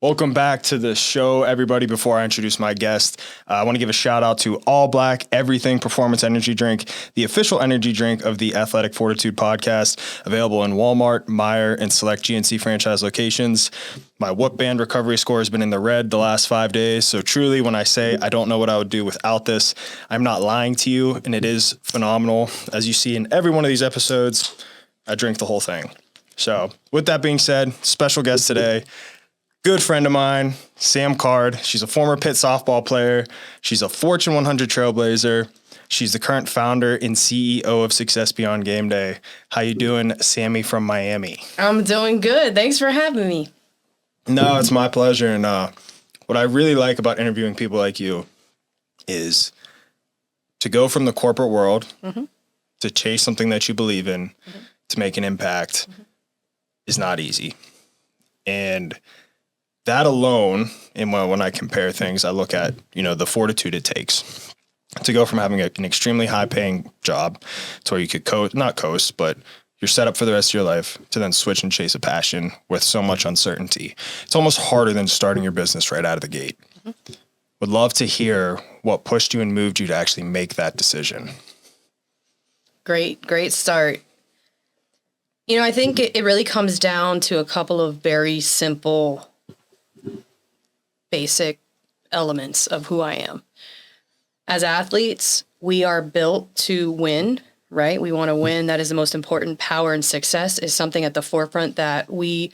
Welcome back to the show, everybody. Before I introduce my guest, I want to give a shout out to All Black Everything Performance Energy Drink, the official energy drink of the Athletic Fortitude podcast, available in Walmart, Meijer, and select GNC franchise locations. My Whoop Band recovery score has been in the red the last 5 days. So truly, when I say I don't know what I would do without this, I'm not lying to you, and it is phenomenal. As you see in every one of these episodes, I drink the whole thing. So with that being said, special guest today, good friend of mine, Sam Card. She's a former Pitt softball player. She's a Fortune 100 Trailblazer. She's the current founder and CEO of Success Beyond Game Day. How you doing, Sammy from Miami? I'm doing good. Thanks for having me. No, it's my pleasure. And what I really like about interviewing people like you is to go from the corporate world to chase something that you believe in, to make an impact is not easy. And that alone, and when I compare things, I look at, the fortitude it takes to go from having an extremely high paying job to where you could not coast, but you're set up for the rest of your life to then switch and chase a passion with so much uncertainty. It's almost harder than starting your business right out of the gate. Would love to hear what pushed you and moved you to actually make that decision. Great start. I think it really comes down to a couple of very simple basic elements of who I am. As athletes, we are built to win, right? We want to win. That is the most important. Power and success is something at the forefront that we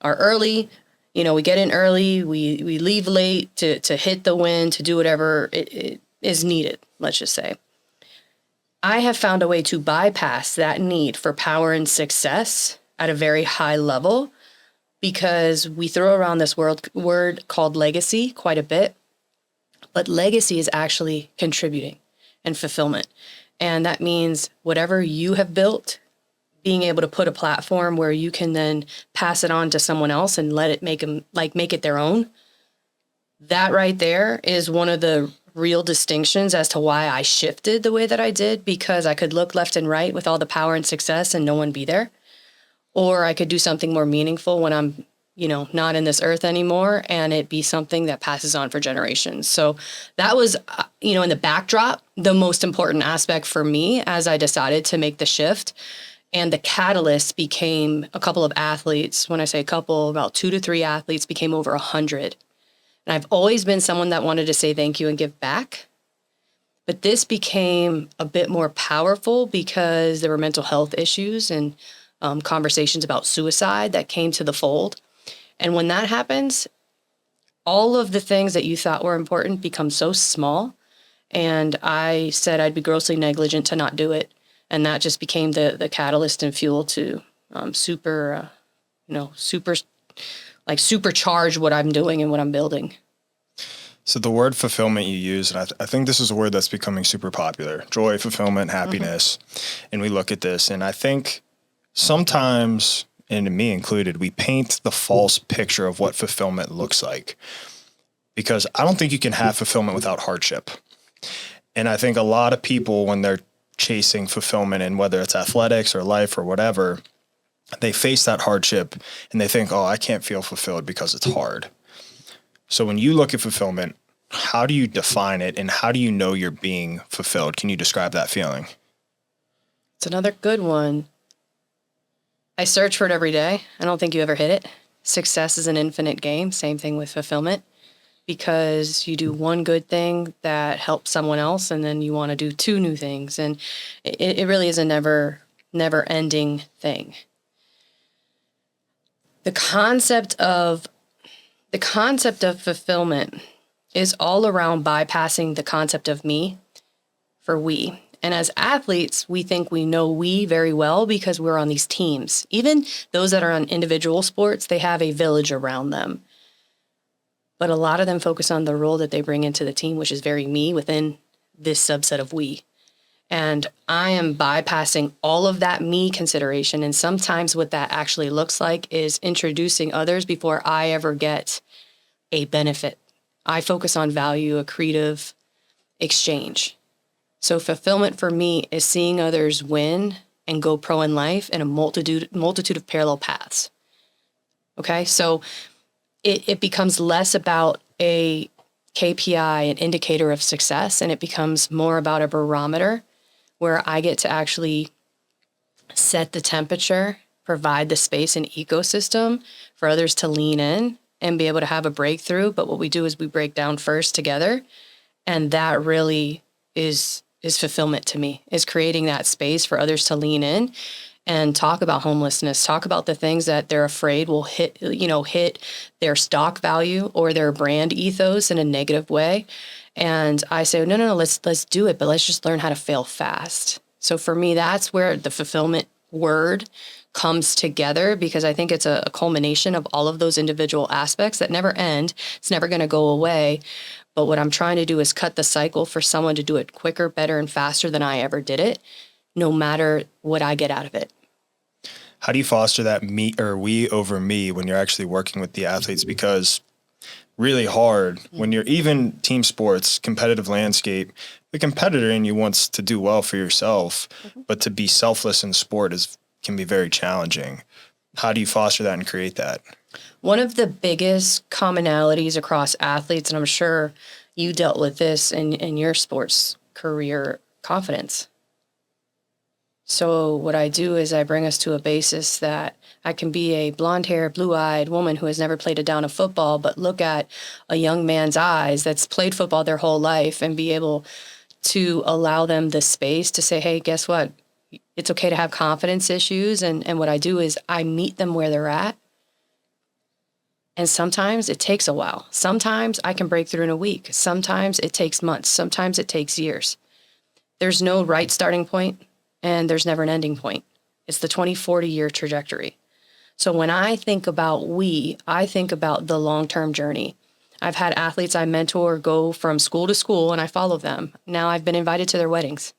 are early. We get in early, we leave late to hit the win, to do whatever it is needed, let's just say. I have found a way to bypass that need for power and success at a very high level, because we throw around this word called legacy quite a bit, but legacy is actually contributing and fulfillment. And that means whatever you have built, being able to put a platform where you can then pass it on to someone else and let it make it their own. That right there is one of the real distinctions as to why I shifted the way that I did, because I could look left and right with all the power and success and no one be there. Or I could do something more meaningful when I'm, not in this earth anymore, and it be something that passes on for generations. So that was, in the backdrop, the most important aspect for me as I decided to make the shift. And the catalyst became a couple of athletes. When I say a couple, about 2 to 3 athletes became over 100. And I've always been someone that wanted to say thank you and give back. But this became a bit more powerful because there were mental health issues and conversations about suicide that came to the fold. And when that happens, all of the things that you thought were important become so small. And I said I'd be grossly negligent to not do it. And that just became the catalyst and fuel to supercharge what I'm doing and what I'm building. So the word fulfillment you use, and I think this is a word that's becoming super popular: joy, fulfillment, happiness. And we look at this, and I think sometimes, and me included, we paint the false picture of what fulfillment looks like, because I don't think you can have fulfillment without hardship. And I think a lot of people, when they're chasing fulfillment, and whether it's athletics or life or whatever, they face that hardship and they think, oh, I can't feel fulfilled because it's hard. So when you look at fulfillment, how do you define it, and how do you know you're being fulfilled? Can you describe that feeling? It's another good one. I search for it every day. I don't think you ever hit it. Success is an infinite game. Same thing with fulfillment, because you do one good thing that helps someone else, and then you want to do 2 new things. And it really is a never ending thing. The concept of fulfillment is all around bypassing the concept of me for we. And as athletes, we think we know we very well because we're on these teams. Even those that are on individual sports, they have a village around them. But a lot of them focus on the role that they bring into the team, which is very me within this subset of we. And I am bypassing all of that me consideration. And sometimes what that actually looks like is introducing others before I ever get a benefit. I focus on value, accretive exchange. So fulfillment for me is seeing others win and go pro in life in a multitude of parallel paths. Okay, so it becomes less about a KPI, an indicator of success, and it becomes more about a barometer where I get to actually set the temperature, provide the space and ecosystem for others to lean in and be able to have a breakthrough. But what we do is we break down first together. And that really is fulfillment to me, is creating that space for others to lean in and talk about homelessness, talk about the things that they're afraid will hit their stock value or their brand ethos in a negative way. And I say, no, let's do it, but let's just learn how to fail fast. So for me, that's where the fulfillment word comes together, because I think it's a culmination of all of those individual aspects that never end. It's never going to go away. But what I'm trying to do is cut the cycle for someone to do it quicker, better, and faster than I ever did it, no matter what I get out of it. How do you foster that me or we over me when you're actually working with the athletes? Because really hard when you're even team sports, competitive landscape, the competitor in you wants to do well for yourself, but to be selfless in sport can be very challenging. How do you foster that and create that? One of the biggest commonalities across athletes, and I'm sure you dealt with this in your sports career, confidence. So what I do is I bring us to a basis that I can be a blonde-haired, blue-eyed woman who has never played a down of football, but look at a young man's eyes that's played football their whole life and be able to allow them the space to say, hey, guess what? It's okay to have confidence issues. And what I do is I meet them where they're at. And sometimes it takes a while. Sometimes I can break through in a week. Sometimes it takes months. Sometimes it takes years. There's no right starting point, and there's never an ending point. It's the 20, 40-year trajectory. So when I think about I think about the long-term journey. I've had athletes I mentor go from school to school, and I follow them. Now I've been invited to their weddings,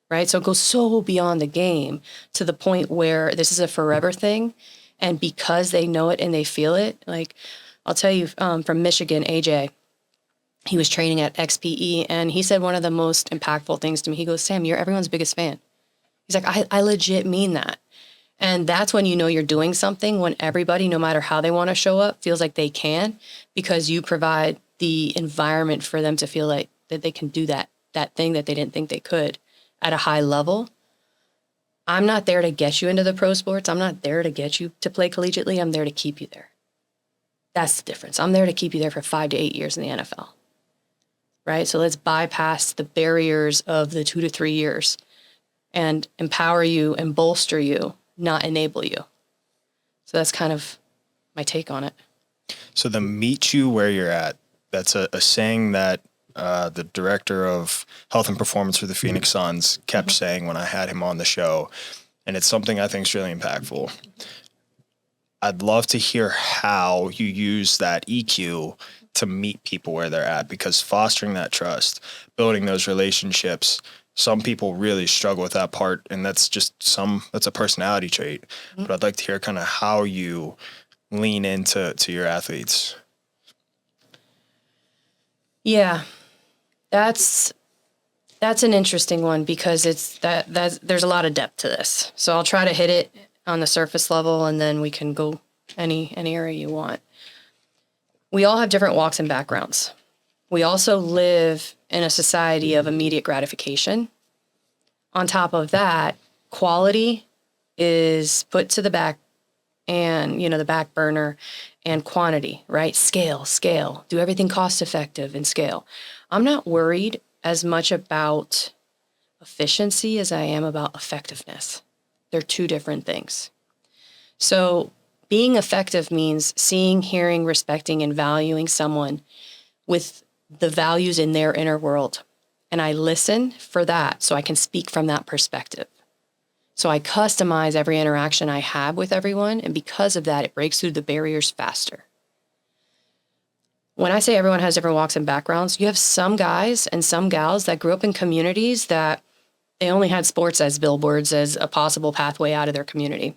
right? So it goes so beyond the game to the point where this is a forever thing. And because they know it and they feel it, like I'll tell you from Michigan, AJ, he was training at XPE, and he said one of the most impactful things to me. He goes, Sam, you're everyone's biggest fan. He's like, I legit mean that. And that's when you know you're doing something, when everybody, no matter how they want to show up, feels like they can, because you provide the environment for them to feel like that they can do that thing that they didn't think they could at a high level. I'm not there to get you into the pro sports. I'm not there to get you to play collegiately. I'm there to keep you there. That's the difference. I'm there to keep you there for 5 to 8 years in the NFL, right? So let's bypass the barriers of the 2 to 3 years and empower you and bolster you, not enable you. So that's kind of my take on it. So the meet you where you're at, that's a saying that the director of health and performance for the Phoenix Suns kept saying when I had him on the show. And it's something I think is really impactful. I'd love to hear how you use that EQ to meet people where they're at, because fostering that trust, building those relationships, some people really struggle with that part. And that's a personality trait. But I'd like to hear kind of how you lean into your athletes. Yeah. That's an interesting one, because there's a lot of depth to this. So I'll try to hit it on the surface level, and then we can go any area you want. We all have different walks and backgrounds. We also live in a society of immediate gratification. On top of that, quality is put to the back and, the back burner, and quantity, right? Scale, do everything cost effective and scale. I'm not worried as much about efficiency as I am about effectiveness. They're two different things. So being effective means seeing, hearing, respecting, and valuing someone with the values in their inner world. And I listen for that so I can speak from that perspective. So I customize every interaction I have with everyone, and because of that, it breaks through the barriers faster. When I say everyone has different walks and backgrounds, you have some guys and some gals that grew up in communities that they only had sports as billboards, as a possible pathway out of their community.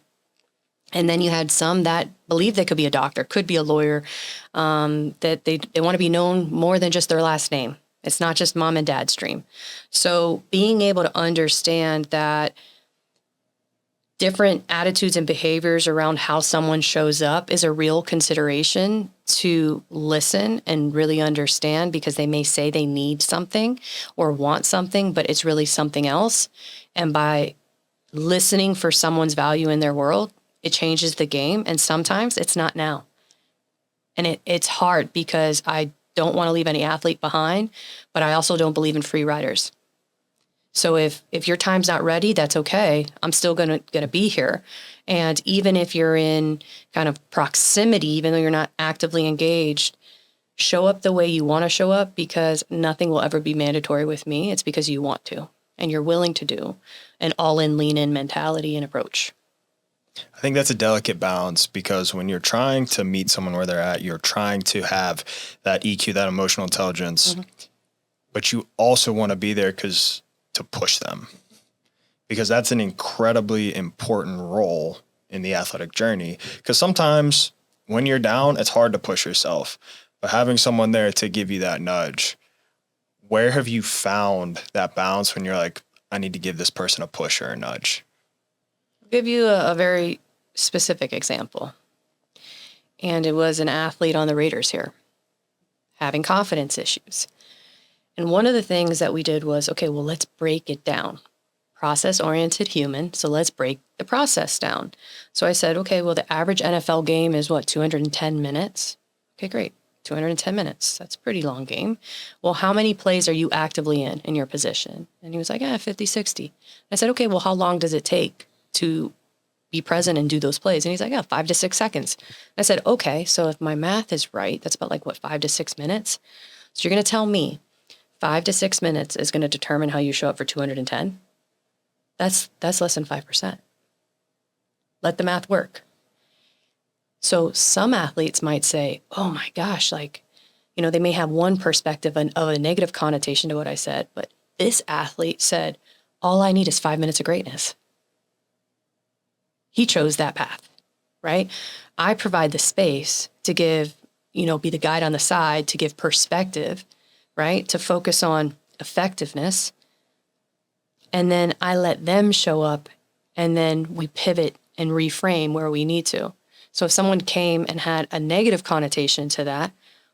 And then you had some that believe they could be a doctor, could be a lawyer, that they want to be known more than just their last name. It's not just mom and dad's dream. So being able to understand that different attitudes and behaviors around how someone shows up is a real consideration to listen and really understand, because they may say they need something or want something, but it's really something else. And by listening for someone's value in their world, it changes the game. And sometimes it's not now. And it's hard because I don't want to leave any athlete behind, but I also don't believe in free riders. So if your time's not ready, that's okay. I'm still gonna be here. And even if you're in kind of proximity, even though you're not actively engaged, show up the way you want to show up, because nothing will ever be mandatory with me. It's because you want to and you're willing to do an all-in, lean-in mentality and approach. I think that's a delicate balance, because when you're trying to meet someone where they're at, you're trying to have that EQ, that emotional intelligence, but you also want to be there to push them, because that's an incredibly important role in the athletic journey. Because sometimes when you're down, it's hard to push yourself, but having someone there to give you that nudge. Where have you found that balance when you're like, I need to give this person a push or a nudge? I'll give you a very specific example. And it was an athlete on the Raiders here having confidence issues. And one of the things that we did was, okay, well, let's break it down. Process-oriented human, so let's break the process down. So I said, okay, well, the average NFL game is 210 minutes? Okay, great. 210 minutes. That's a pretty long game. Well, how many plays are you actively in your position? And he was like, 50, 60. I said, okay, well, how long does it take to be present and do those plays? And he's like, 5 to 6 seconds. I said, okay, so if my math is right, that's about 5 to 6 minutes. So you're going to tell me 5 to 6 minutes is going to determine how you show up for 210. That's less than 5%. Let the math work. So some athletes might say, oh my gosh, they may have one perspective of a negative connotation to what I said, but this athlete said, all I need is 5 minutes of greatness. He chose that path, right? I provide the space to give, be the guide on the side, to give perspective, right? To focus on effectiveness. And then I let them show up, and then we pivot and reframe where we need to. So if someone came and had a negative connotation to that,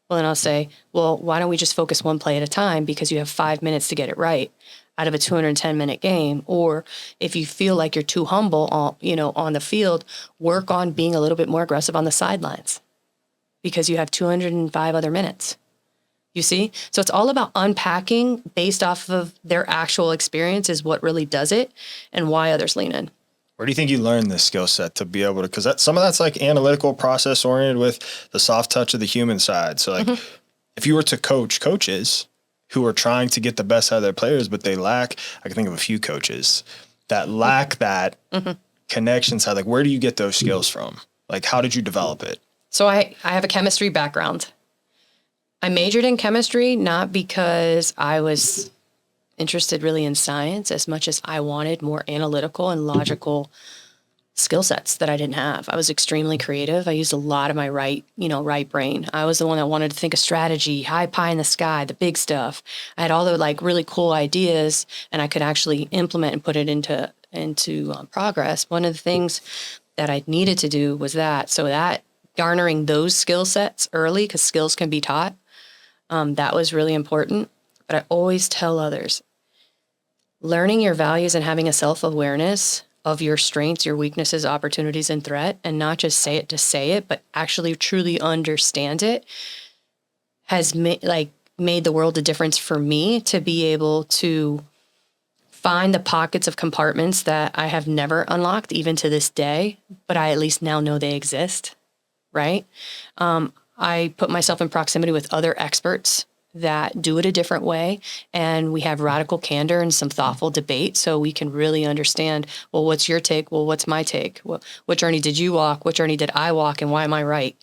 well, then I'll say, well, why don't we just focus one play at a time, because you have 5 minutes to get it right out of a 210-minute game. Or if you feel like you're too humble on the field, work on being a little bit more aggressive on the sidelines, because you have 205 other minutes. You see? So it's all about unpacking based off of their actual experience is what really does it, and why others lean in. Where do you think you learned this skill set to be able to, because some of that's analytical, process oriented with the soft touch of the human side. So if you were to coach coaches who are trying to get the best out of their players, but they lack, I can think of a few coaches that lack that connection side. Where do you get those skills from? How did you develop it? So I have a chemistry background. I majored in chemistry, not because I was interested really in science as much as I wanted more analytical and logical skill sets that I didn't have. I was extremely creative. I used a lot of my right brain. I was the one that wanted to think of strategy, high pie in the sky, the big stuff. I had all the really cool ideas, and I could actually implement and put it into progress. One of the things that I needed to do was that. So that garnering those skill sets early, because skills can be taught, that was really important. But I always tell others, learning your values and having a self-awareness of your strengths, your weaknesses, opportunities, and threat, and not just say it to say it, but actually truly understand it, has made the world a difference for me to be able to find the pockets of compartments that I have never unlocked, even to this day, but I at least now know they exist, right? I put myself in proximity with other experts that do it a different way, and we have radical candor and some thoughtful debate, so we can really understand, well, what's your take? Well, what's my take? What journey did you walk? What journey did I walk? And why am I right?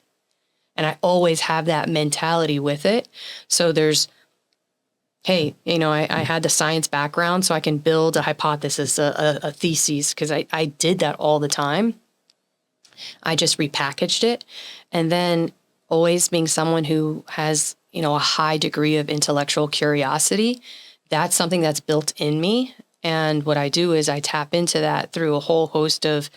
And I always have that mentality with it. So there's, hey, I had the science background, so I can build a hypothesis, a thesis, because I did that all the time. I just repackaged it. And then always being someone who has a high degree of intellectual curiosity, that's something that's built in me. And what I do is I tap into that through a whole host of,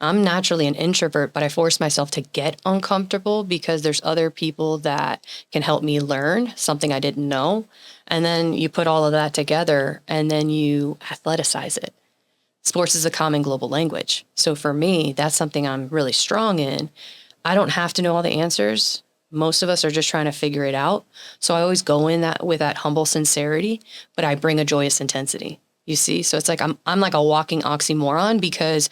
I'm naturally an introvert, but I force myself to get uncomfortable because there's other people that can help me learn something I didn't know. And then you put all of that together and then you athleticize it. Sports is a common global language. So for me, that's something I'm really strong in. I don't have to know all the answers. Most of us are just trying to figure it out. So I always go in that with that humble sincerity, but I bring a joyous intensity. You see? So it's like I'm like a walking oxymoron because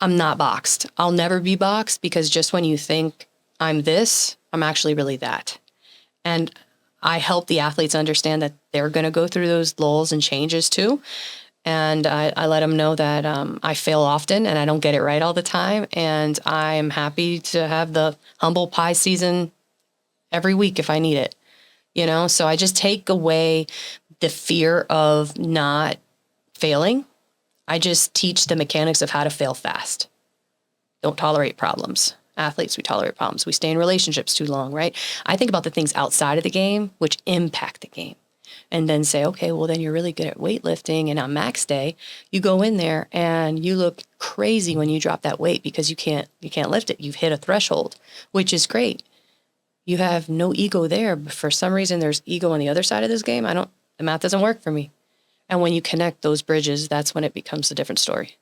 I'm not boxed. I'll never be boxed because just when you think I'm this, I'm actually really that. And I help the athletes understand that they're going to go through those lulls and changes too. And I let them know that I fail often and I don't get it right all the time. And I'm happy to have the humble pie season every week if I need it. You know, so I just take away the fear of not failing. I just teach the mechanics of how to fail fast. Don't tolerate problems. Athletes, we tolerate problems. We stay in relationships too long, right? I think about the things outside of the game which impact the game. And then say, okay, well, then you're really good at weightlifting. And on max day, you go in there and you look crazy when you drop that weight because you can't lift it. You've hit a threshold, which is great. You have no ego there, but for some reason there's ego on the other side of this game. The math doesn't work for me. And when you connect those bridges, that's when it becomes a different story.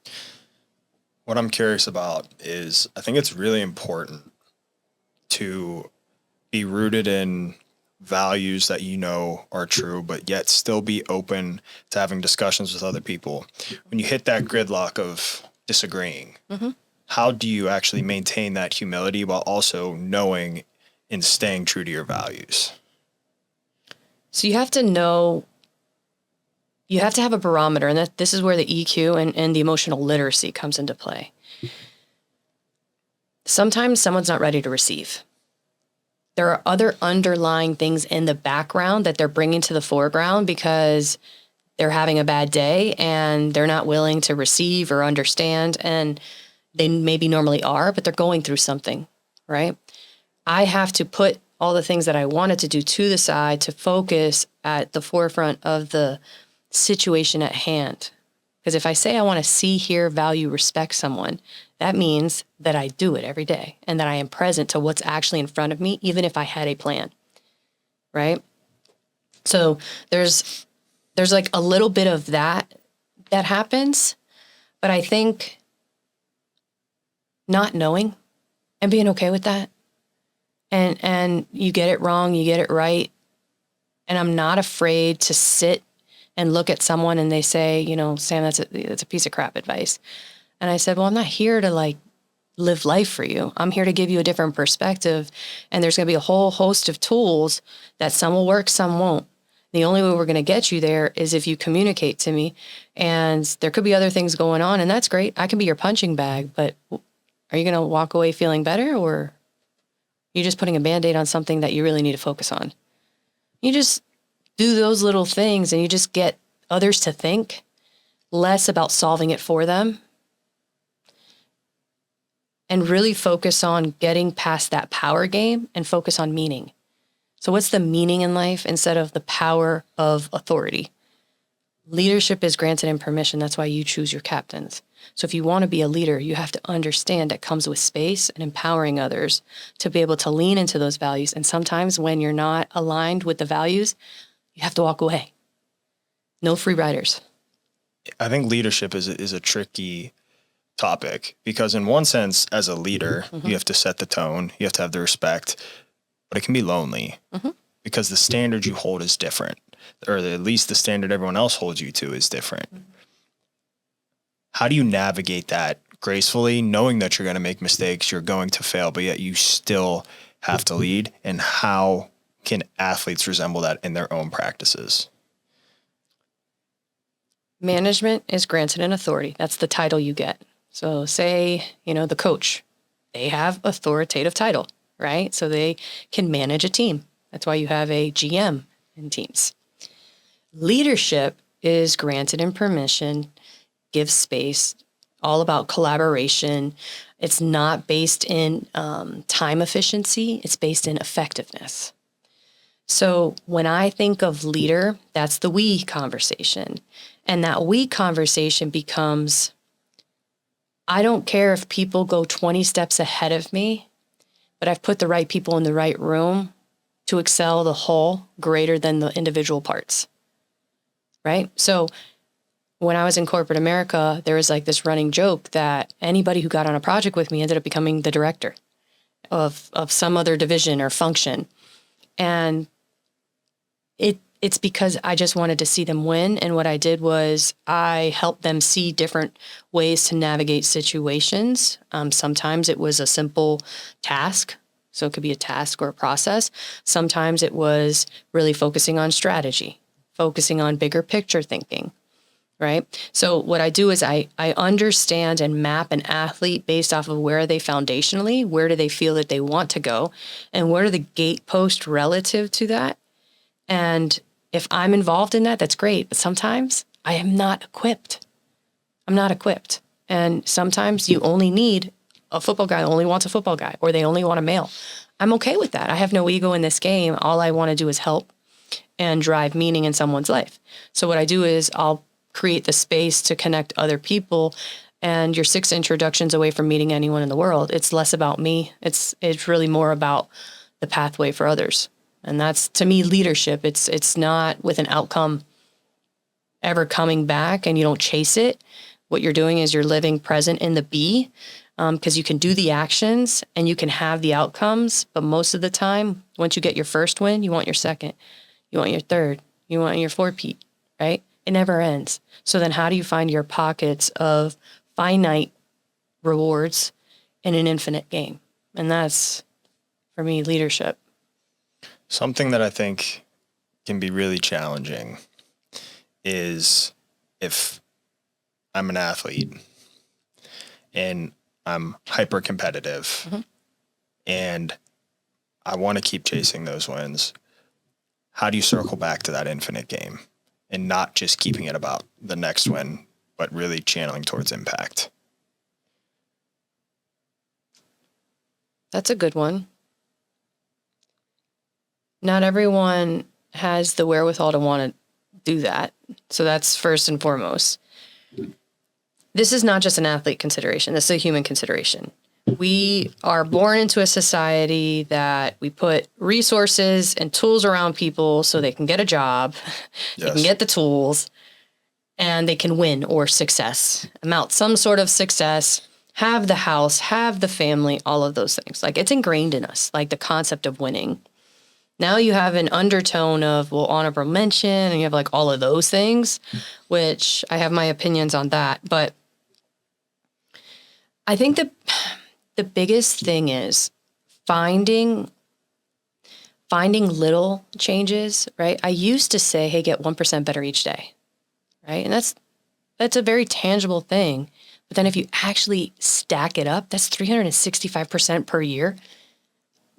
What I'm curious about is I think it's really important to be rooted in values that you know are true, but yet still be open to having discussions with other people. When you hit that gridlock of disagreeing, how do you actually maintain that humility while also knowing and staying true to your values? So you have to know, you have to have a barometer, and this is where the EQ and the emotional literacy comes into play. Sometimes someone's not ready to receive. There are other underlying things in the background that they're bringing to the foreground because they're having a bad day and they're not willing to receive or understand. And they maybe normally are, but they're going through something, right? I have to put all the things that I wanted to do to the side to focus at the forefront of the situation at hand. Because if I say I want to see, hear, value, respect someone, that means that I do it every day and that I am present to what's actually in front of me, even if I had a plan, right? So there's like a little bit of that happens, but I think not knowing and being okay with that, and you get it wrong, you get it right, and I'm not afraid to sit and look at someone and they say, you know, Sam, that's a piece of crap advice. And I said, well, I'm not here to like live life for you. I'm here to give you a different perspective. And there's going to be a whole host of tools that some will work, some won't. The only way we're going to get you there is if you communicate to me. And there could be other things going on, and that's great. I can be your punching bag, but are you going to walk away feeling better, or are you just putting a Band-Aid on something that you really need to focus on? You just do those little things and you just get others to think less about solving it for them and really focus on getting past that power game and focus on meaning. So what's the meaning in life instead of the power of authority? Leadership is granted in permission. That's why you choose your captains. So if you want to be a leader, you have to understand it comes with space and empowering others to be able to lean into those values. And sometimes when you're not aligned with the values, you have to walk away. No free riders. I think leadership is a tricky topic because in one sense, as a leader, you have to set the tone, you have to have the respect, but it can be lonely because the standard you hold is different, or at least the standard everyone else holds you to is different. How do you navigate that gracefully, knowing that you're going to make mistakes, you're going to fail, but yet you still have to lead? And how can athletes resemble that in their own practices? Management is granted an authority. That's the title you get. So say, the coach, they have authoritative title, right? So they can manage a team. That's why you have a GM in teams. Leadership is granted in permission, gives space, all about collaboration. It's not based in time efficiency. It's based in effectiveness. So when I think of leader, that's the we conversation. And that we conversation becomes, I don't care if people go 20 steps ahead of me, but I've put the right people in the right room to excel the whole greater than the individual parts. Right? So when I was in corporate America, there was like this running joke that anybody who got on a project with me ended up becoming the director of some other division or function. And it's because I just wanted to see them win. And what I did was I helped them see different ways to navigate situations. Sometimes it was a simple task. So it could be a task or a process. Sometimes it was really focusing on strategy, focusing on bigger picture thinking, right? So what I do is I understand and map an athlete based off of where are they foundationally, where do they feel that they want to go, and what are the gateposts relative to that. And if I'm involved in that, that's great. But sometimes I am not equipped. I'm not equipped. And sometimes you only need a football guy only wants a football guy, or they only want a male. I'm okay with that. I have no ego in this game. All I want to do is help and drive meaning in someone's life. So what I do is I'll create the space to connect other people. And you're 6 introductions away from meeting anyone in the world. It's less about me. It's really more about the pathway for others. And that's, to me, leadership. It's not with an outcome ever coming back and you don't chase it. What you're doing is you're living present in the be, because you can do the actions and you can have the outcomes. But most of the time, once you get your first win, you want your second, you want your third, you want your four-peat, right? It never ends. So then how do you find your pockets of finite rewards in an infinite game? And that's, for me, leadership. Something that I think can be really challenging is if I'm an athlete and I'm hyper competitive and I want to keep chasing those wins. How do you circle back to that infinite game and not just keeping it about the next win, but really channeling towards impact? That's a good one. Not everyone has the wherewithal to want to do that. So that's first and foremost. This is not just an athlete consideration. This is a human consideration. We are born into a society that we put resources and tools around people so they can get a job, they can get the tools, and they can win or amount some sort of success, have the house, have the family, all of those things. Like, it's ingrained in us, like the concept of winning. Now you have an undertone of, well, honorable mention, and you have like all of those things, which I have my opinions on that. But I think that the biggest thing is finding little changes, right? I used to say, hey, get 1% better each day, right? And that's a very tangible thing. But then if you actually stack it up, that's 365% per year.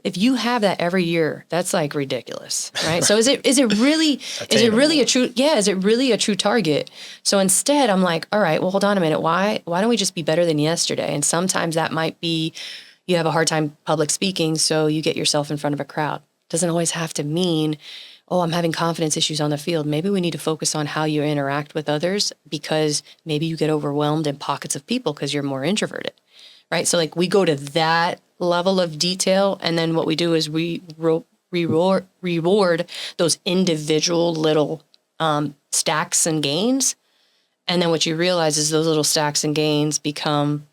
If you have that every year, that's like ridiculous, right? So is it really a true target? So instead, I'm like, all right, well, hold on a minute. Why don't we just be better than yesterday? And sometimes that might be you have a hard time public speaking, so you get yourself in front of a crowd. Doesn't always have to mean, oh, I'm having confidence issues on the field. Maybe we need to focus on how you interact with others, because maybe you get overwhelmed in pockets of people because you're more introverted, right? So like we go to that level of detail, and then what we do is we reward those individual little stacks and gains, and then what you realize is those little stacks and gains become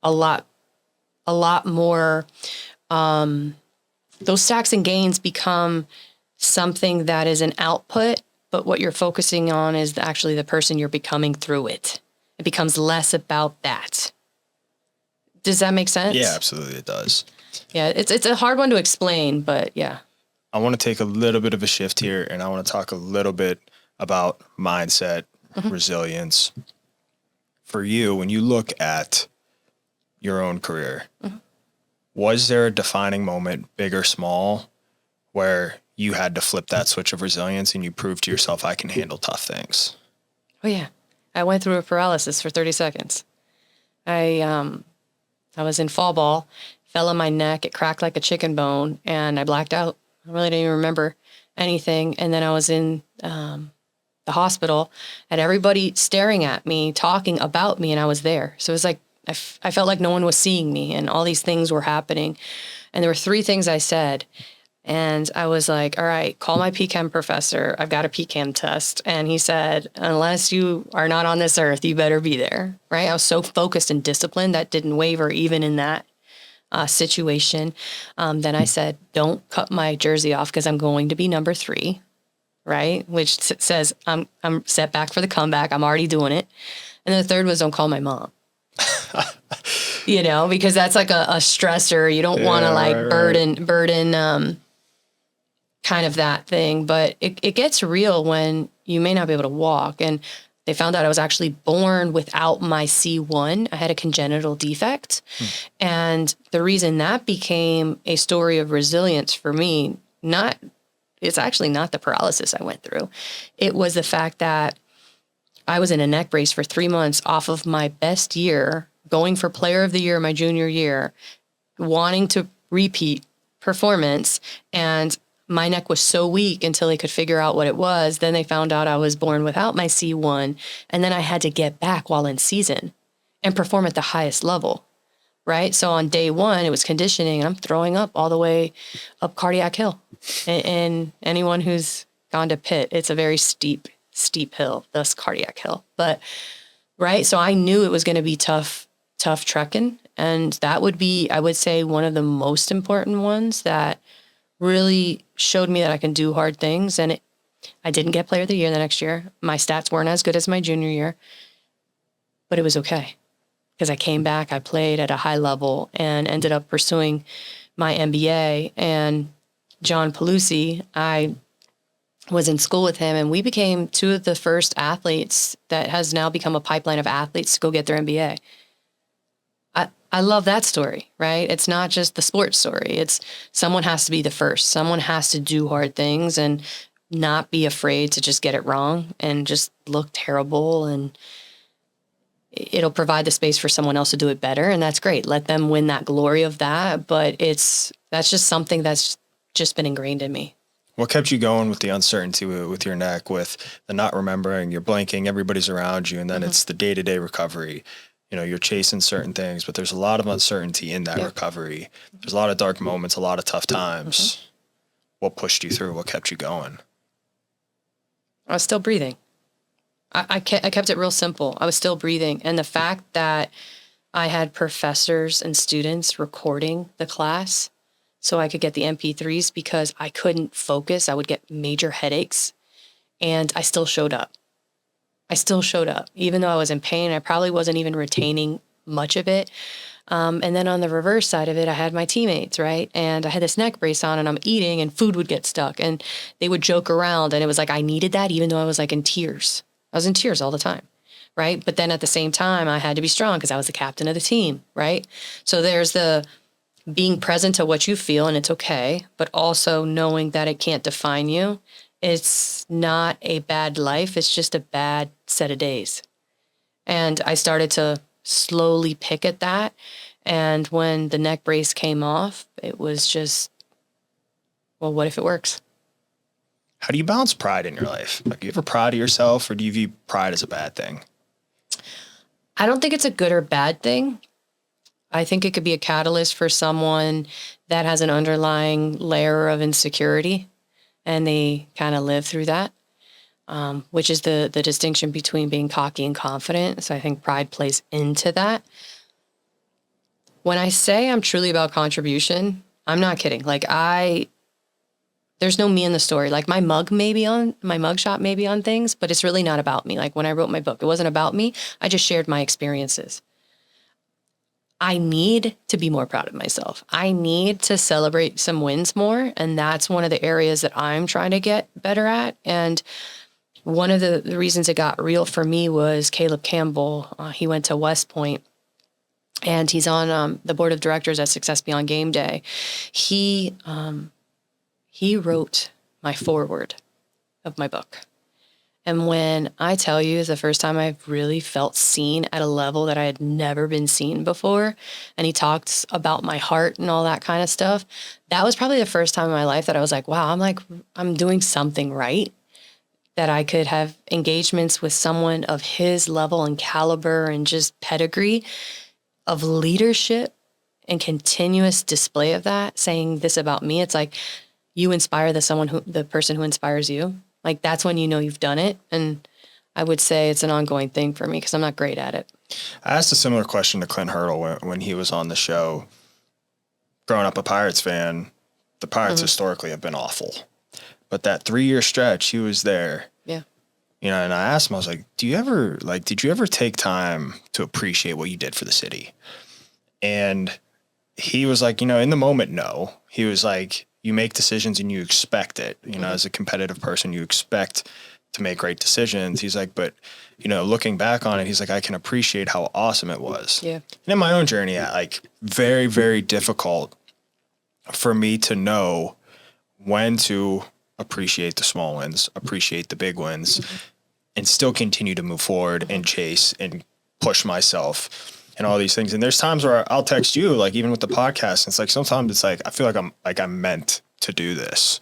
a lot more. Those stacks and gains become something that is an output, but what you're focusing on is actually the person you're becoming through it. It becomes less about that. Does that make sense? Yeah, absolutely it does. Yeah, it's a hard one to explain, but yeah. I want to take a little bit of a shift here, and I want to talk a little bit about mindset, resilience. For you, when you look at your own career, was there a defining moment, big or small, where you had to flip that switch of resilience and you proved to yourself, I can handle tough things? Oh, yeah. I went through a paralysis for 30 seconds. I was in fall ball, fell on my neck, it cracked like a chicken bone, and I blacked out. I really didn't even remember anything. And then I was in the hospital, and everybody staring at me, talking about me, and I was there. So it was like, I felt like no one was seeing me, and all these things were happening. And there were 3 things I said. And I was like, all right, call my PChem professor. I've got a PChem test. And he said, unless you are not on this earth, you better be there. Right. I was so focused and disciplined that didn't waver even in that situation. Then I said, don't cut my jersey off because I'm going to be number 3. Right. Which says I'm set back for the comeback. I'm already doing it. And the 3rd was don't call my mom. Because that's like a stressor. You don't want to burden kind of that thing, but it gets real when you may not be able to walk. And they found out I was actually born without my C1. I had a congenital defect. And the reason that became a story of resilience for me, it's actually not the paralysis I went through. It was the fact that I was in a neck brace for 3 months off of my best year, going for player of the year my junior year, wanting to repeat performance. And my neck was so weak until they could figure out what it was. Then they found out I was born without my C1. And then I had to get back while in season and perform at the highest level. Right. So on day 1, it was conditioning, and I'm throwing up all the way up Cardiac Hill. And anyone who's gone to Pitt, it's a very steep hill, thus Cardiac Hill. But right. So I knew it was going to be tough trekking. And that would be, I would say, one of the most important ones that really showed me that I can do hard things. And I didn't get player of the year the next year. My stats weren't as good as my junior year, but it was okay because I came back, I played at a high level, and ended up pursuing my MBA. And John Pelusi, I was in school with him, and we became 2 of the first athletes that has now become a pipeline of athletes to go get their MBA. I love that story, right? It's not just the sports story. It's someone has to be the first. Someone has to do hard things and not be afraid to just get it wrong and just look terrible. And it'll provide the space for someone else to do it better. And that's great. Let them win that glory of that. But that's just something that's just been ingrained in me. What kept you going with the uncertainty with your neck, with the not remembering, you're blanking, everybody's around you, and then it's the day-to-day recovery. You're chasing certain things, but there's a lot of uncertainty in that recovery. There's a lot of dark moments, a lot of tough times. What pushed you through? What kept you going? I was still breathing. I kept it real simple. I was still breathing. And the fact that I had professors and students recording the class so I could get the MP3s because I couldn't focus. I would get major headaches, and I still showed up. Even though I was in pain. I probably wasn't even retaining much of it. And then on the reverse side of it, I had my teammates, right? And I had this neck brace on, and I'm eating, and food would get stuck, and they would joke around. And it was like I needed that, even though I was like in tears. I was in tears all the time, right? But then at the same time, I had to be strong because I was the captain of the team, right? So there's the being present to what you feel, and it's okay, but also knowing that it can't define you. It's not a bad life. It's just a bad set of days. And I started to slowly pick at that. And when the neck brace came off, it was just, well, what if it works? How do you balance pride in your life? Like, you ever proud of yourself, or do you view pride as a bad thing? I don't think it's a good or bad thing. I think it could be a catalyst for someone that has an underlying layer of insecurity, and they kind of live through that, which is the distinction between being cocky and confident. So I think pride plays into that. When I say I'm truly about contribution, I'm not kidding. Like, there's no me in the story. Like, my mugshot may be on things, but it's really not about me. Like, when I wrote my book, it wasn't about me. I just shared my experiences. I need to be more proud of myself. I need to celebrate some wins more. And that's one of the areas that I'm trying to get better at. And one of the reasons it got real for me was Caleb Campbell. He went to West Point, and he's on the board of directors at Success Beyond Game Day. He wrote my foreword of my book. And when I tell you it's the first time I've really felt seen at a level that I had never been seen before, and he talked about my heart and all that kind of stuff, that was probably the first time in my life that I was like, wow, I'm doing something right, that I could have engagements with someone of his level and caliber and just pedigree of leadership and continuous display of that, saying this about me. It's like you inspire the person who inspires you. Like, that's when you know you've done it. And I would say it's an ongoing thing for me because I'm not great at it. I asked a similar question to Clint Hurdle when he was on the show. Growing up a Pirates fan, the Pirates historically have been awful. But that 3-year stretch, he was there. Yeah. You know, and I asked him, I was like, did you ever take time to appreciate what you did for the city? And he was like, in the moment, no. He was like, you make decisions and you expect it. As a competitive person, you expect to make great decisions. He's like, but, looking back on it, he's like, I can appreciate how awesome it was. Yeah. And in my own journey, very, very difficult for me to know when to appreciate the small wins, appreciate the big wins, and still continue to move forward and chase and push myself and all these things. And there's times where I'll text you, like even with the podcast, it's like, sometimes it's like, I feel like I'm meant to do this,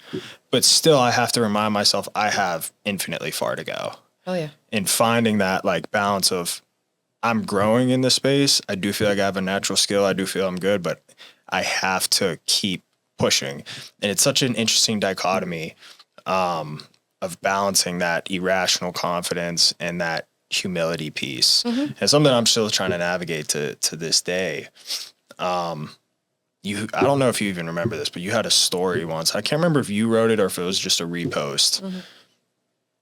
but still I have to remind myself I have infinitely far to go. Oh yeah. And finding that like balance of I'm growing in this space. I do feel like I have a natural skill. I do feel I'm good, but I have to keep pushing. And it's such an interesting dichotomy of balancing that irrational confidence and that humility piece. And something I'm still trying to navigate to this day. I don't know if you even remember this, but you had a story once. I can't remember if you wrote it or if it was just a repost,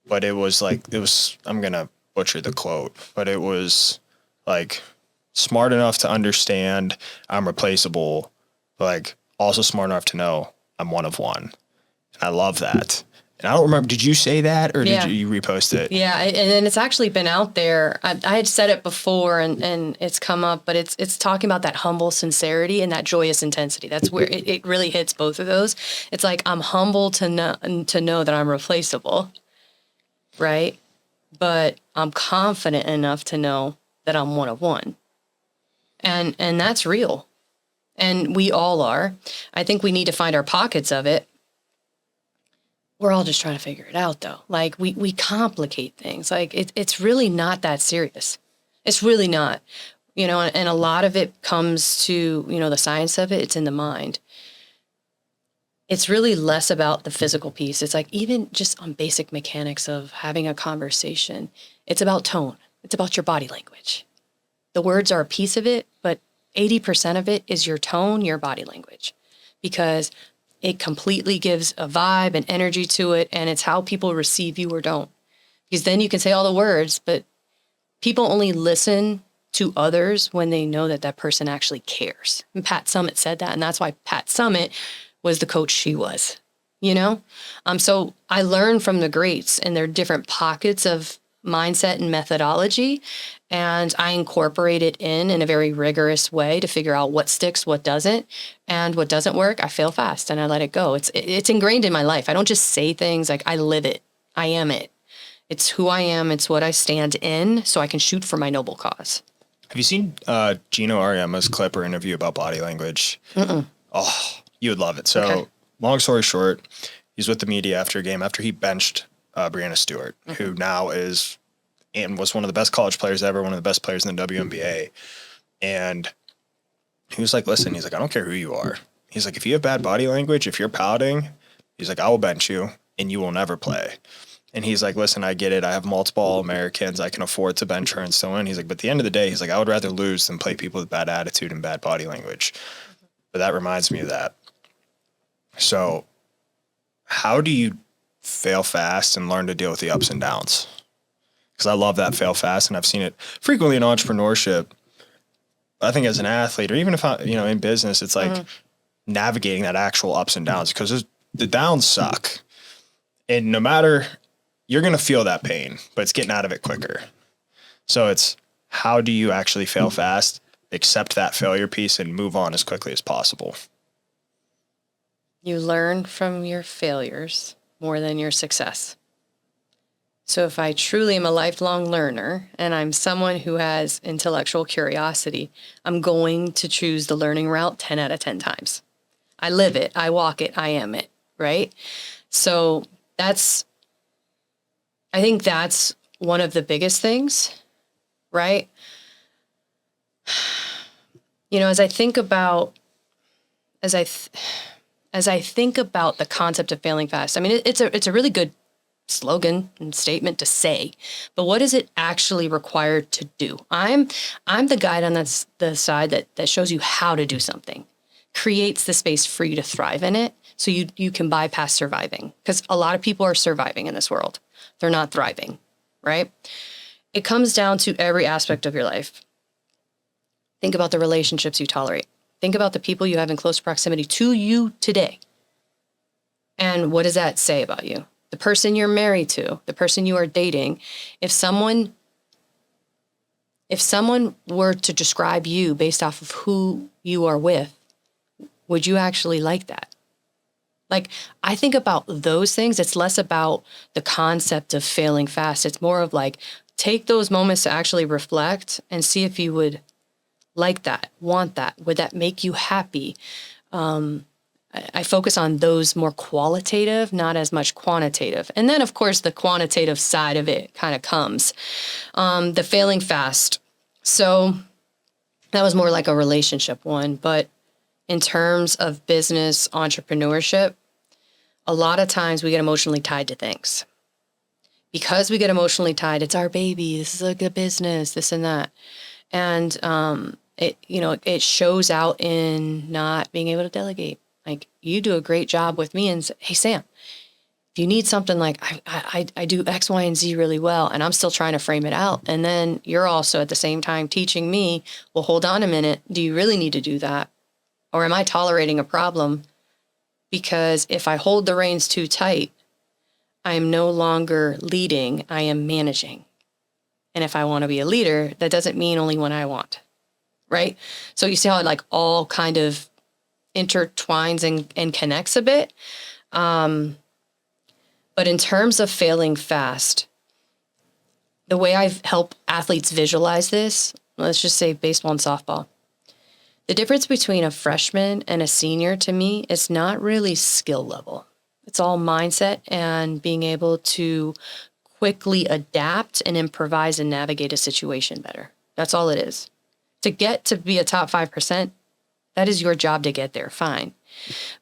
but it was I'm going to butcher the quote, but it was like, smart enough to understand I'm replaceable, but like also smart enough to know I'm one of one. And I love that. And I don't remember, did you say that or did you repost it? Yeah, and it's actually been out there. I had said it before and it's come up, but it's talking about that humble sincerity and that joyous intensity. That's where it really hits both of those. It's like, I'm humble to know that I'm replaceable, right? But I'm confident enough to know that I'm one of one. And that's real. And we all are. I think we need to find our pockets of it. We're all just trying to figure it out, though. Like, we complicate things. Like, it's really not that serious. It's really not. And a lot of it comes to, the science of it. It's in the mind. It's really less about the physical piece. It's like, even just on basic mechanics of having a conversation, it's about tone. It's about your body language. The words are a piece of it, but 80% of it is your tone, your body language. Because it completely gives a vibe and energy to it, and it's how people receive you or don't. Because then you can say all the words, but people only listen to others when they know that person actually cares. And Pat Summitt said that, and that's why Pat Summitt was the coach she was, So I learned from the greats and their different pockets of mindset and methodology, and I incorporate it in a very rigorous way to figure out what sticks, what doesn't, and what doesn't work, I fail fast and I let it go. It's ingrained in my life. I don't just say things, like, I live it. I am it. It's who I am. It's what I stand in, so I can shoot for my noble cause. Have you seen Gino Ariema's clip or interview about body language? Oh, you would love it. So, long story short, he's with the media after a game after he benched Breanna Stewart, who now is and was one of the best college players ever, one of the best players in the WNBA. And he was like, listen, he's like, I don't care who you are. He's like, if you have bad body language, if you're pouting, he's like, I will bench you and you will never play. And he's like, listen, I get it. I have multiple All-Americans. I can afford to bench her and so on. He's like, but at the end of the day, he's like, I would rather lose than play people with bad attitude and bad body language. But that reminds me of that. So how do you fail fast and learn to deal with the ups and downs? Because I love that fail fast, and I've seen it frequently in entrepreneurship. I think as an athlete, or even if in business, it's like navigating that actual ups and downs, because the downs suck. And no matter, you're going to feel that pain, but it's getting out of it quicker. So it's, how do you actually fail fast, accept that failure piece, and move on as quickly as possible? You learn from your failures more than your success. So if I truly am a lifelong learner and I'm someone who has intellectual curiosity, I'm going to choose the learning route 10 out of 10 times. I live it, I walk it, I am it, right? So I think that's one of the biggest things, right? As I think about the concept of failing fast, I mean, it's a really good slogan and statement to say, but what is it actually required to do? I'm the guide on the side that shows you how to do something, creates the space for you to thrive in it, so you can bypass surviving. Because a lot of people are surviving in this world. They're not thriving, right? It comes down to every aspect of your life. Think about the relationships you tolerate. Think about the people you have in close proximity to you today. And what does that say about you? The person you're married to, the person you are dating, if someone were to describe you based off of who you are with, would you actually like that? Like, I think about those things. It's less about the concept of failing fast. It's more of like, take those moments to actually reflect and see if you would like that, want that. Would that make you happy? I focus on those more qualitative, not as much quantitative. And then, of course, the quantitative side of it kind of comes. The failing fast. So that was more like a relationship one. But in terms of business entrepreneurship, a lot of times we get emotionally tied to things. Because we get emotionally tied, it's our baby, this is a good business, this and that. And it shows out in not being able to delegate. Like, you do a great job with me and say, hey, Sam, if you need something, like I do X, Y, and Z really well, and I'm still trying to frame it out. And then you're also at the same time teaching me, well, hold on a minute. Do you really need to do that? Or am I tolerating a problem? Because if I hold the reins too tight, I am no longer leading, I am managing. And if I want to be a leader, that doesn't mean only when I want, right? So you see how it like all kind of intertwines and connects a bit. But in terms of failing fast, the way I help athletes visualize this, let's just say baseball and softball. The difference between a freshman and a senior to me is not really skill level. It's all mindset and being able to quickly adapt and improvise and navigate a situation better. That's all it is. To get to be a top 5%, that is your job to get there, fine.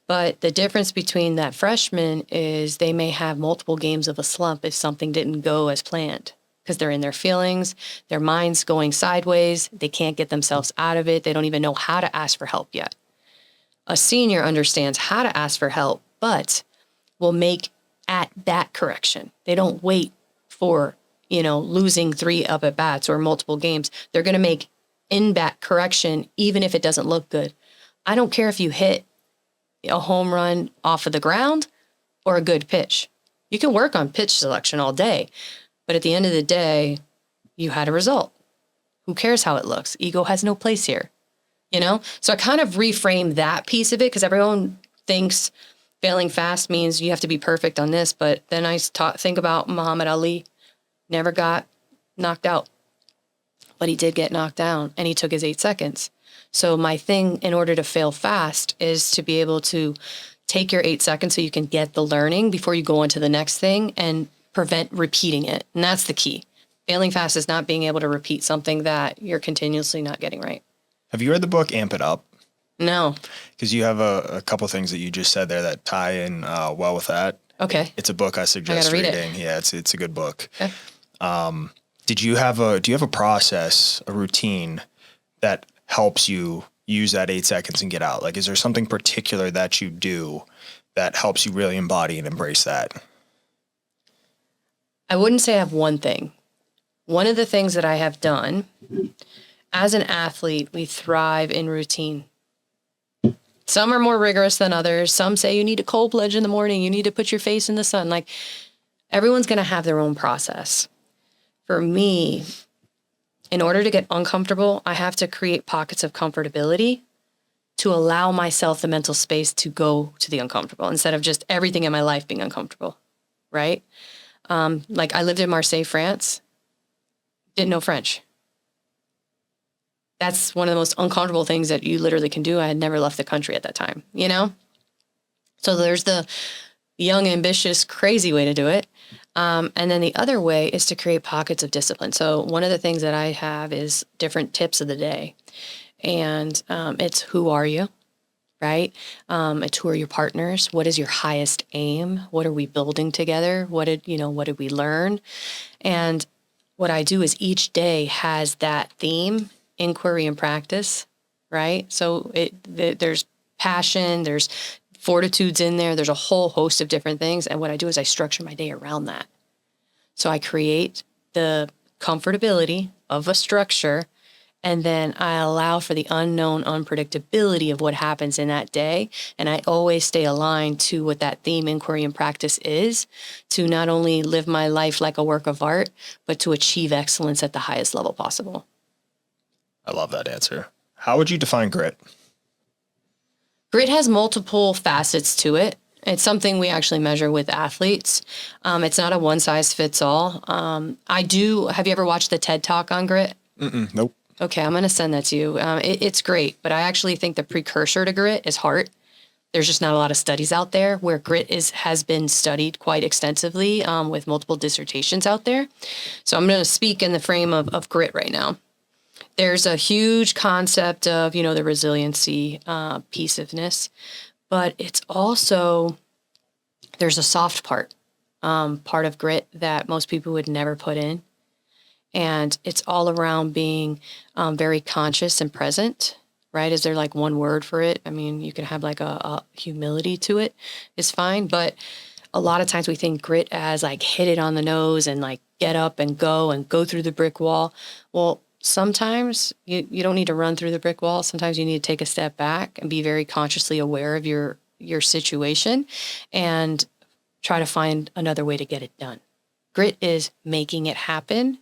But the difference between that freshman is they may have multiple games of a slump if something didn't go as planned, because they're in their feelings, their mind's going sideways, they can't get themselves out of it, they don't even know how to ask for help yet. A senior understands how to ask for help, but will make at-bat correction. They don't wait for, losing 3 up at bats or multiple games. They're going to make in-bat correction even if it doesn't look good. I don't care if you hit a home run off of the ground or a good pitch. You can work on pitch selection all day, but at the end of the day, you had a result. Who cares how it looks? Ego has no place here, So I kind of reframe that piece of it, because everyone thinks failing fast means you have to be perfect on this. But then I think about Muhammad Ali, never got knocked out, but he did get knocked down and he took his 8 seconds. So my thing in order to fail fast is to be able to take your 8 seconds so you can get the learning before you go on to the next thing and prevent repeating it. And that's the key. Failing fast is not being able to repeat something that you're continuously not getting right. Have you read the book Amp It Up? No. Because you have a couple things that you just said there that tie in well with that. Okay. It's a book I suggest reading. Yeah, it's a good book. Okay. Do you have a process, a routine that helps you use that 8 seconds and get out? Like, is there something particular that you do that helps you really embody and embrace that? I wouldn't say I have one thing. One of the things that I have done as an athlete, we thrive in routine. Some are more rigorous than others. Some say you need a cold plunge in the morning. You need to put your face in the sun. Like, everyone's going to have their own process. For me, in order to get uncomfortable, I have to create pockets of comfortability to allow myself the mental space to go to the uncomfortable instead of just everything in my life being uncomfortable, right? Like I lived in Marseille, France, didn't know French. That's one of the most uncomfortable things that you literally can do. I had never left the country at that time, you know? So there's the young, ambitious, crazy way to do it. And then the other way is to create pockets of discipline. So one of the things that I have is different tips of the day. And it's who are you, right? It's who are your partners? What is your highest aim? What are we building together? What did we learn? And what I do is each day has that theme, inquiry and practice, right? So there's passion, there's fortitudes in there. There's a whole host of different things. And what I do is I structure my day around that. So I create the comfortability of a structure, and then I allow for the unknown unpredictability of what happens in that day. And I always stay aligned to what that theme, inquiry, and practice is, to not only live my life like a work of art, but to achieve excellence at the highest level possible. I love that answer. How would you define grit? Grit has multiple facets to it. It's something we actually measure with athletes. It's not a one size fits all. Have you ever watched the TED Talk on grit? Nope. Okay, I'm going to send that to you. It's great, but I actually think the precursor to grit is heart. There's just not a lot of studies out there where grit has been studied quite extensively with multiple dissertations out there. So I'm going to speak in the frame of grit right now. There's a huge concept of, the resiliency piece of this, but it's also, there's a soft part of grit that most people would never put in. And it's all around being very conscious and present, right? Is there like one word for it? I mean, you can have like a humility to it is fine, but a lot of times we think grit as like hit it on the nose and like get up and go through the brick wall. Well, sometimes you don't need to run through the brick wall. Sometimes you need to take a step back and be very consciously aware of your situation and try to find another way to get it done. Grit is making it happen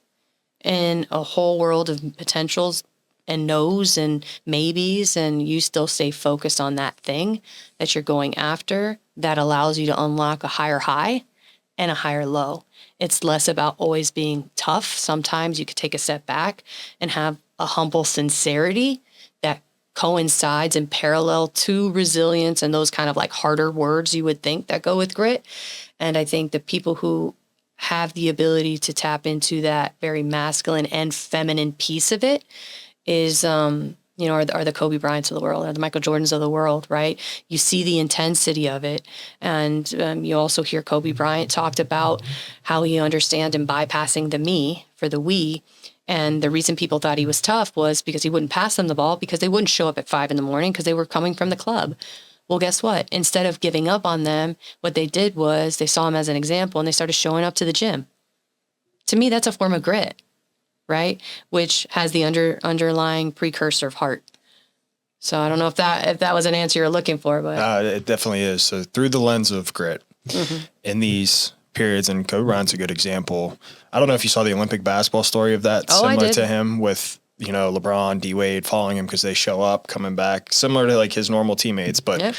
in a whole world of potentials and no's and maybes, and you still stay focused on that thing that you're going after that allows you to unlock a higher high and a higher low. It's less about always being tough. Sometimes you could take a step back and have a humble sincerity that coincides in parallel to resilience and those kind of like harder words you would think that go with grit. And I think the people who have the ability to tap into that very masculine and feminine piece of it is, are the Kobe Bryants of the world, or the Michael Jordans of the world, right? You see the intensity of it. And you also hear Kobe Bryant talked about how he understands and bypassing the me for the we. And the reason people thought he was tough was because he wouldn't pass them the ball because they wouldn't show up at 5 a.m. because they were coming from the club. Well, guess what? Instead of giving up on them, what they did was they saw him as an example and they started showing up to the gym. To me, that's a form of grit, right? Which has the underlying precursor of heart. So I don't know if that was an answer you're looking for, but It definitely is. So through the lens of grit, in these periods, and Kobe Bryant's a good example. I don't know if you saw the Olympic basketball story of that, similar to him with, LeBron, D-Wade following him because they show up, coming back, similar to like his normal teammates, but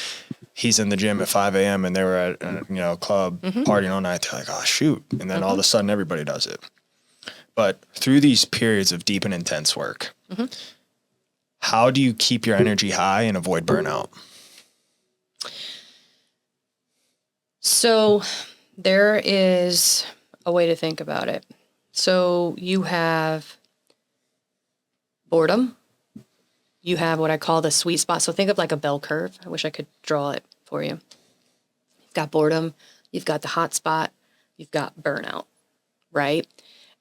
he's in the gym at 5 a.m. and they were at a club partying all night. They're like, oh, shoot. And then all of a sudden everybody does it. But through these periods of deep and intense work, how do you keep your energy high and avoid burnout? So there is a way to think about it. So you have boredom. You have what I call the sweet spot. So think of like a bell curve. I wish I could draw it for you. You've got boredom. You've got the hot spot. You've got burnout, right?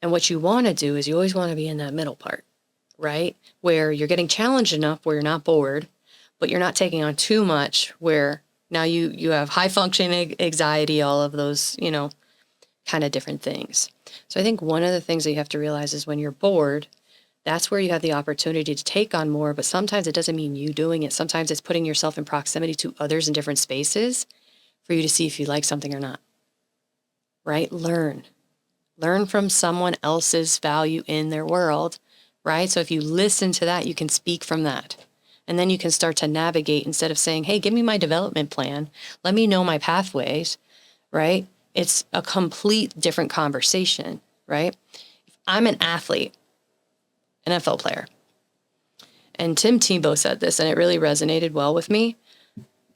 And what you want to do is you always want to be in that middle part, right? Where you're getting challenged enough where you're not bored, but you're not taking on too much where now you have high functioning anxiety, all of those, kind of different things. So I think one of the things that you have to realize is when you're bored, that's where you have the opportunity to take on more, but sometimes it doesn't mean you doing it. Sometimes it's putting yourself in proximity to others in different spaces for you to see if you like something or not, right? Learn from someone else's value in their world, right? So if you listen to that, you can speak from that. And then you can start to navigate instead of saying, hey, give me my development plan. Let me know my pathways, right? it's a complete different conversation, right? I'm an athlete, NFL player. And Tim Tebow said this, and it really resonated well with me.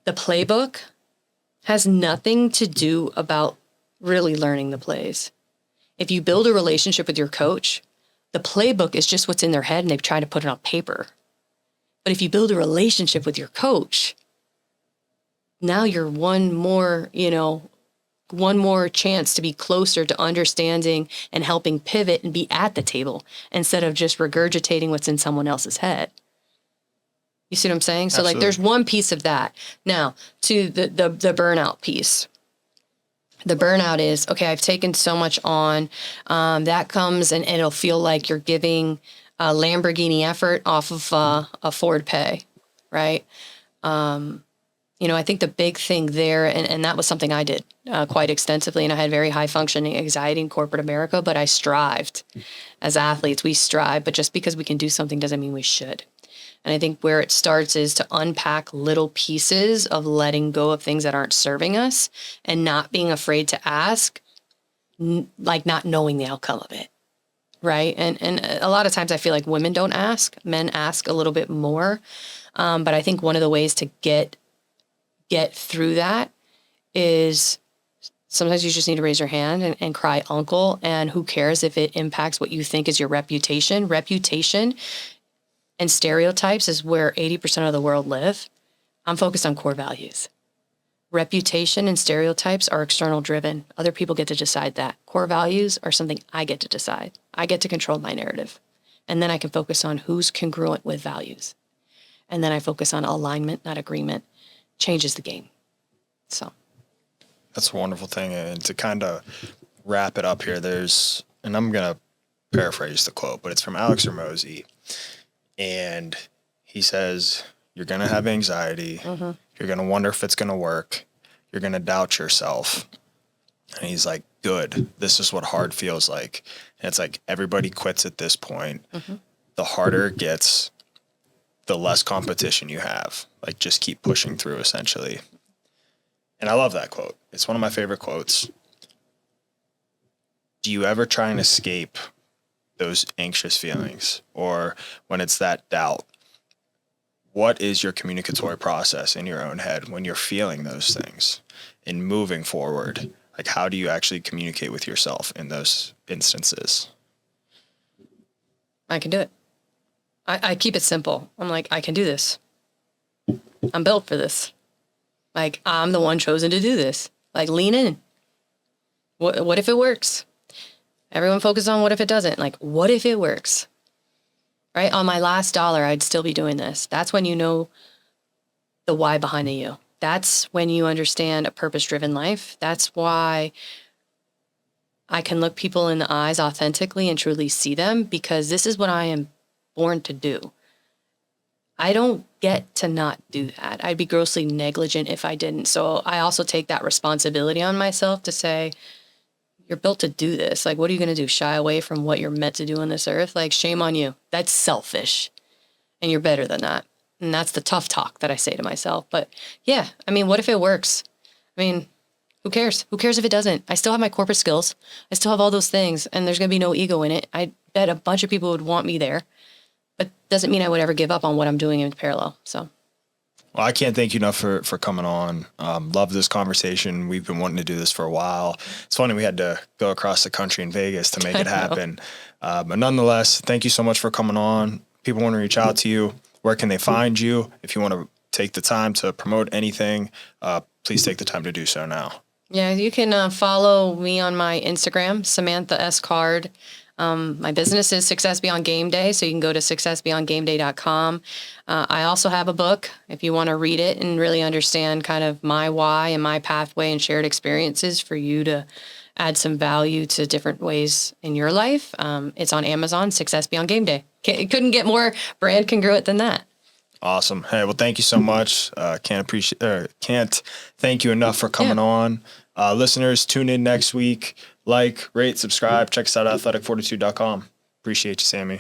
The playbook has nothing to do about really learning the plays. If you build a relationship with your coach, the playbook is just what's in their head and they've tried to put it on paper. But if you build a relationship with your coach, now you're one more chance to be closer to understanding and helping pivot and be at the table instead of just regurgitating what's in someone else's head. You see what I'm saying? So Absolutely. like there's one piece of that. Now to the burnout piece. The burnout is, okay, I've taken so much on. That comes and it'll feel like you're giving a Lamborghini effort off of a Ford pay, right? I think the big thing there, and that was something I did quite extensively, and I had very high functioning anxiety in corporate America, but I strived. As athletes, we strive, but just because we can do something doesn't mean we should. And I think where it starts is to unpack little pieces of letting go of things that aren't serving us and not being afraid to ask, like not knowing the outcome of it, right? And a lot of times I feel like women don't ask, men ask a little bit more. But I think one of the ways to get through that is sometimes you just need to raise your hand and cry uncle. And who cares if it impacts what you think is your reputation? Reputation and stereotypes is where 80% of the world live. I'm focused on core values. Reputation and stereotypes are external driven. Other people get to decide that. Core values are something I get to decide. I get to control my narrative. And then I can focus on who's congruent with values. And then I focus on alignment, not agreement. Changes the game. So That's a wonderful thing. And to kind of wrap it up here, and I'm going to paraphrase the quote, but it's from Alex Hormozy. And he says, you're going to have anxiety. Mm-hmm. You're going to wonder if it's going to work. You're going to doubt yourself. And he's like, good. This is what hard feels like. And it's like everybody quits at this point. Mm-hmm. The harder it gets, the less competition you have. Like, just keep pushing through, essentially. And I love that quote. It's one of my favorite quotes. Do you ever try and escape those anxious feelings, or when it's that doubt? What is your communicatory process in your own head when you're feeling those things and moving forward? Like, how do you actually communicate with yourself in those instances? I can do it. I keep it simple. I'm like, I can do this. I'm built for this. Like, I'm the one chosen to do this. Like, lean in. What if it works? Everyone focus on what if it doesn't. Like, what if it works? Right? On my last dollar, I'd still be doing this. That's when you know the why behind the you. That's when you understand a purpose-driven life. That's why I can look people in the eyes authentically and truly see them, because this is what I am born to do. I don't get to not do that. I'd be grossly negligent if I didn't. So I also take that responsibility on myself to say, you're built to do this. Like, what are you going to do? Shy away from what you're meant to do on this earth? Like, shame on you. That's selfish. And you're better than that. And that's the tough talk that I say to myself. But yeah, I mean, what if it works? I mean, who cares? Who cares if it doesn't? I still have my corporate skills. I still have all those things. And there's going to be no ego in it. I bet a bunch of people would want me there. But doesn't mean I would ever give up on what I'm doing in parallel. So. Well, I can't thank you enough for coming on. Love this conversation. We've been wanting to do this for a while. It's funny we had to go across the country in Vegas to make it happen. But nonetheless, thank you so much for coming on. People want to reach out to you. Where can they find you? If you want to take the time to promote anything, please take the time to do so now. Yeah, you can follow me on my Instagram, Samantha S. Card. My business is Success Beyond Game Day, so you can go to successbeyondgameday.com. I also have a book if you want to read it and really understand kind of my why and my pathway and shared experiences for you to add some value to different ways in your life. It's on Amazon, Success Beyond Game Day. It couldn't get more brand congruent than that. Awesome. Hey, well, thank you so much. Can't thank you enough for coming on. Listeners, tune in next week. Like, rate, subscribe. Check us out at athleticfortitude.com. Appreciate you, Sammy.